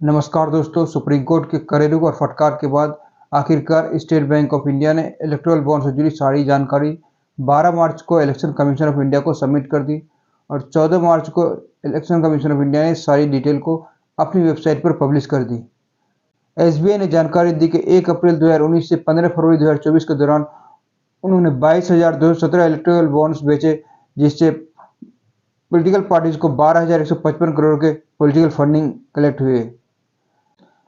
नमस्कार दोस्तों, supreme court के कड़े रुख और फटकार के बाद आखिरकार स्टेट बैंक ऑफ इंडिया ने इलेक्टोरल बॉन्ड से जुड़ी सारी जानकारी 12 मार्च को इलेक्शन कमीशन ऑफ इंडिया को सबमिट कर दी और 14 मार्च को इलेक्शन कमीशन ऑफ इंडिया ने सारी डिटेल को अपनी वेबसाइट पर पब्लिश कर दी। एसबीआई ने जानकारी दी कि 1 अप्रैल 2019 से 15 फरवरी 2024 के दौरान उन्होंने 22,217 इलेक्टोरल बॉन्ड्स बेचे, जिससे पॉलिटिकल पार्टीज को 12,155 करोड़ के पॉलिटिकल फंडिंग कलेक्ट हुए।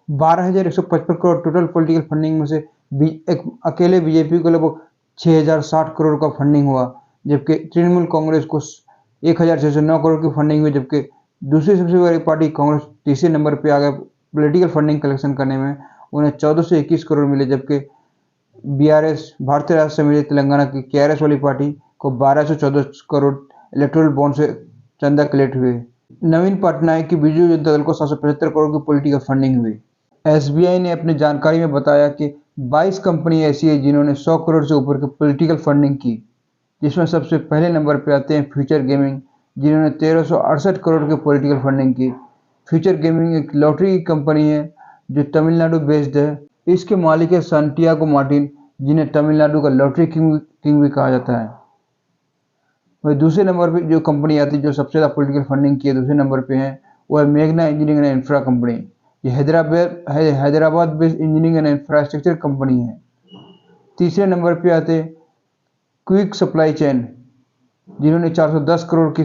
12,155 करोड़ टोटल पॉलिटिकल फंडिंग में से एक अकेले बीजेपी को लगभग 6,060 करोड़ का फंडिंग हुआ, जबकि तृणमूल कांग्रेस को 1,609 करोड़ की फंडिंग हुई, जबकि दूसरी सबसे बड़ी पार्टी कांग्रेस तीसरे नंबर पर आ गया पॉलिटिकल फंडिंग कलेक्शन करने में। उन्हें 1421 करोड़ मिले, जबकि बीआरएस भारतीय राष्ट्र समिति तेलंगाना की केआरएस वाली पार्टी को 1214 करोड़ इलेक्टोरल बॉन्ड से चंदा कलेक्ट हुए। नवीन पटनायक की बीजू जनता दल को 775 करोड़ की पॉलिटिकल फंडिंग हुई। एसबीआई ने अपनी जानकारी में बताया कि 22 कंपनी ऐसी है जिन्होंने 100 करोड़ से ऊपर की पॉलिटिकल फंडिंग की, जिसमें सबसे पहले नंबर पर आते हैं फ्यूचर गेमिंग, जिन्होंने 1368 करोड़ की पॉलिटिकल फंडिंग की। फ्यूचर गेमिंग एक लॉटरी की कंपनी है जो तमिलनाडु बेस्ड है। इसके मालिक है सांटियागो मार्टिन, जिन्हें तमिलनाडु का लॉटरी किंग भी कहा जाता है। वही दूसरे नंबर पे जो कंपनी आती है जो सबसे ज़्यादा पॉलिटिकल फंडिंग की है, दूसरे नंबर पे है वो है मेघना इंजीनियरिंग एंड इंफ्रा कंपनी। ये Hyderabad based engineering and infrastructure company है। तीसरे नंबर पे आते क्विक सप्लाई चेन, जिन्होंने 410 करोड़ की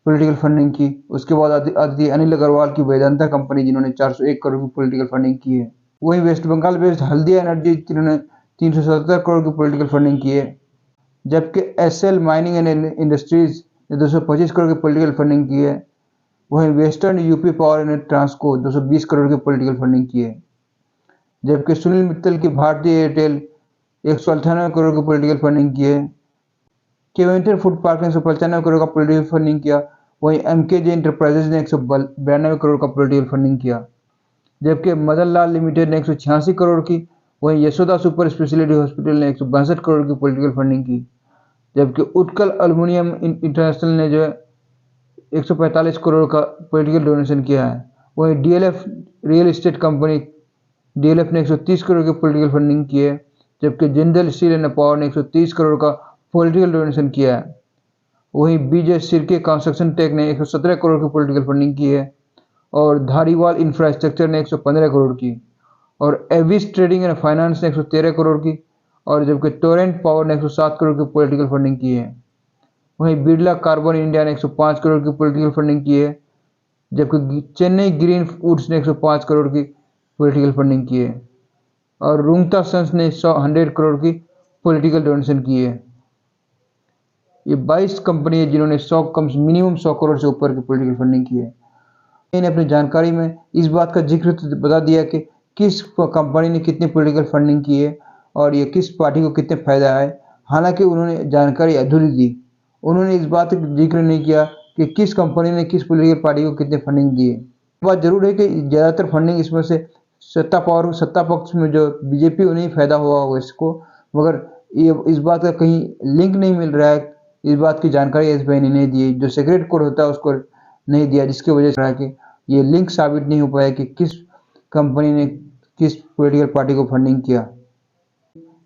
पॉलिटिकल फंडिंग की। उसके बाद आती है अनिल अग्रवाल की वेदांता कंपनी, जिन्होंने 401 करोड़ की पॉलिटिकल फंडिंग की है। वहीं West Bengal based Haldia energy, जिन्होंने 377 करोड़ की पॉलिटिकल फंडिंग की है, जबकि एसएल माइनिंग एंड इंडस्ट्रीज ने 225 करोड़ की पॉलिटिकल फंडिंग की है। वहीं western UP power and Transco 220 crore की पॉलिटिकल फंडिंग की है, जबकि सुनील मित्तल की भारतीय एयरटेल 198 करोड़ की पॉलिटिकल फंडिंग की है। केवेंटर फूड पार्क ने 195 करोड़ का पॉलिटिकल फंडिंग किया। वहीं एमकेजे इंटरप्राइजेज ने 192 करोड़ का पॉलिटिकल फंडिंग किया, जबकि मदन लाल लिमिटेड ने 186 करोड़ की। वहीं यशोदा सुपर स्पेशलिटी हॉस्पिटल ने 162 करोड़ की पॉलिटिकल फंडिंग की, जबकि उत्कल एल्युमिनियम इंटरनेशनल ने जो है 145 करोड़ का पॉलिटिकल डोनेशन किया है। वहीं DLF real estate company DLF ने 130 करोड़ की पॉलिटिकल फंडिंग की है, जबकि जिंदल स्टील एंड पावर ने 130 करोड़ का पॉलिटिकल डोनेशन किया है। वहीं बीजे सिरके कंस्ट्रक्शन टेक ने 117 करोड़ की पॉलिटिकल फंडिंग की है और धारीवाल इंफ्रास्ट्रक्चर ने 115 करोड़ की और एविस ट्रेडिंग एंड फाइनेंस ने 113 करोड़ की और जबकि टोरेंट पावर ने 107 करोड़ की पॉलिटिकल फंडिंग की है। वहीं बिरला कार्बन इंडिया ने 105 करोड़ की पॉलिटिकल फंडिंग की है, जबकि चेन्नई ग्रीन वुड्स ने 105 करोड़ की पॉलिटिकल फंडिंग की है और रुंगता सन्स ने 100 करोड़ की पॉलिटिकल डोनेशन की है। ये 22 कंपनी है जिन्होंने मिनिमम 100 करोड़ से ऊपर की पॉलिटिकल फंडिंग की है। इन्होंने अपनी जानकारी में इस बात का जिक्र बता दिया कि किस कंपनी ने कितनी पॉलिटिकल फंडिंग की है और ये किस पार्टी को कितने फायदा है। हालांकि उन्होंने जानकारी अधूरी दी। उन्होंने इस बात का जिक्र नहीं किया कि किस कंपनी ने किस पॉलिटिकल पार्टी को कितने फंडिंग दी है। बात जरूर है कि ज़्यादातर फंडिंग इसमें से सत्ता पक्ष में जो बीजेपी उन्हें फायदा हुआ होगा इसको, मगर ये इस बात का कहीं लिंक नहीं मिल रहा है। इस बात की जानकारी एसबीआई ने नहीं दी, जो सीक्रेट कोड होता है उसको नहीं दिया, जिसकी वजह से कि ये लिंक साबित नहीं हो पाया कि किस कंपनी ने किस पॉलिटिकल पार्टी को फंडिंग किया।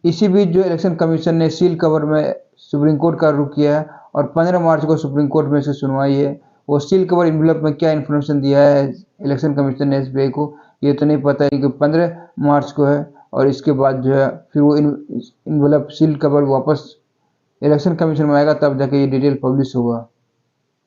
इसी बीच जो इलेक्शन कमीशन ने सील कवर में सुप्रीम कोर्ट का रुख किया है और 15 मार्च को सुप्रीम कोर्ट में इसकी सुनवाई है। वो सील कवर इन्वेलप में क्या इन्फॉर्मेशन दिया है इलेक्शन कमीशन ने एसबीआई को, ये तो नहीं पता है कि 15 मार्च को है और इसके बाद जो है फिर वो इन्वेलप सील कवर वापस इलेक्शन कमीशन में आएगा, तब जाके ये डिटेल पब्लिश होगा।